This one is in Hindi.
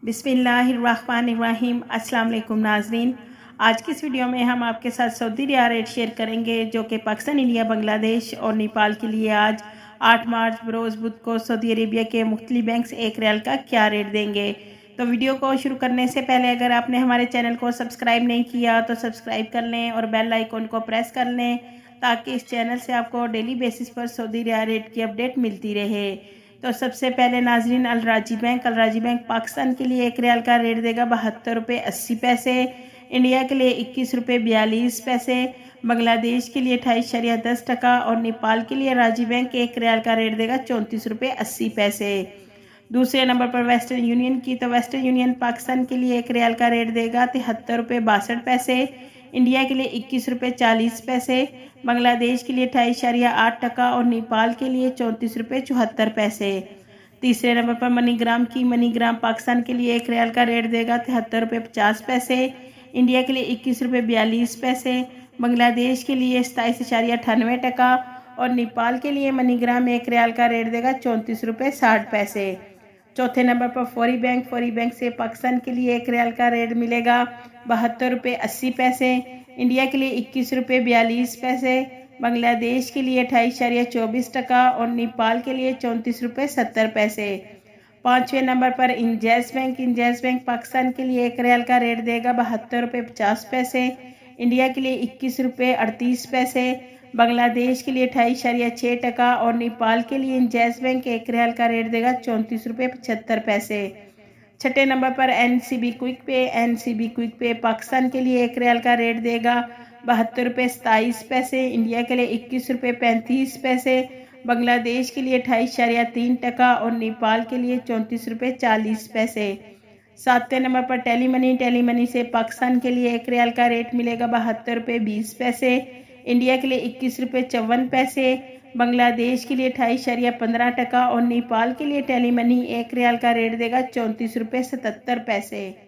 बिस्मिल्लाहिर्रहमानिर्रहीम। अस्सलाम वालेकुम नाजरीन, आज की इस वीडियो में हम आपके साथ सऊदी रियाल रेट शेयर करेंगे जो कि पाकिस्तान, इंडिया, बांग्लादेश और नेपाल के लिए आज 8 मार्च बरोज़ बुध को सऊदी अरेबिया के मुख्तलिफ बैंक्स एक रियाल का क्या रेट देंगे। तो वीडियो को शुरू करने से पहले अगर आपने हमारे चैनल को सब्सक्राइब नहीं किया तो सब्सक्राइब कर लें और बेल आइकन को प्रेस कर लें ताकि इस चैनल से आपको डेली बेसिस पर सऊदी रियाल रेट की अपडेट मिलती रहे। तो सबसे पहले नाजरीन, अल राजी बैंक पाकिस्तान के लिए एक रियाल का रेट देगा 72 रुपये 80 पैसे, इंडिया के लिए 21 रुपये 42 पैसे, बांग्लादेश के लिए 28.10 और नेपाल के लिए राजी बैंक एक रियाल का रेट देगा 34 रुपये 80 पैसे। दूसरे नंबर पर वेस्टर्न यूनियन की, तो वेस्टर्न यूनियन पाकिस्तान के लिए एक रियाल का रेट देगा 73 रुपये 62 पैसे, इंडिया के लिए 21 रुपये 40 पैसे, बांग्लादेश के लिए 28.8 और नेपाल के लिए 34 रुपये 74 पैसे। तीसरे नंबर पर मनीग्राम की, मनीग्राम पाकिस्तान के लिए एक रियाल का रेट देगा 73 रुपये 50 पैसे, इंडिया के लिए 21 रुपये 42 पैसे, बांग्लादेश के लिए 27.98 और नेपाल के लिए मनीग्राम एक रियाल का रेट देगा 34 रुपये 60 पैसे। चौथे नंबर पर फौरी बैंक से पाकिस्तान के लिए एक रियाल का रेट मिलेगा 72 रुपये 80 पैसे, इंडिया के लिए 21 रुपये 42 पैसे, बांग्लादेश के लिए 28.24 और नेपाल के लिए 34 रुपये 70 पैसे। पाँचवें नंबर पर इंजैस बैंक पाकिस्तान के लिए एक रियाल का रेट देगा 72 रुपये 50 पैसे, इंडिया के लिए 21 रुपये 38 पैसे, बांग्लादेश के लिए 28.6 और नेपाल के लिए इंजैस बैंक एक रियाल का रेट देगा 34 रुपये 75 पैसे। छठे नंबर पर एनसीबी क्विक पे पाकिस्तान के लिए एक रियाल का रेट देगा 72 रुपये 27 पैसे, इंडिया के लिए 21 रुपये 35 पैसे, बांग्लादेश के लिए 28.3 और नेपाल के लिए 34 रुपये 40 पैसे। सातवें नंबर पर टेलीमनी से पाकिस्तान के लिए एक रियाल का रेट मिलेगा 72 रुपये 20 पैसे, इंडिया के लिए 21 रुपये 54 पैसे, बांग्लादेश के लिए 28.15 और नेपाल के लिए टेलीमनी एक रियाल का रेट देगा 34 रुपये 77 पैसे।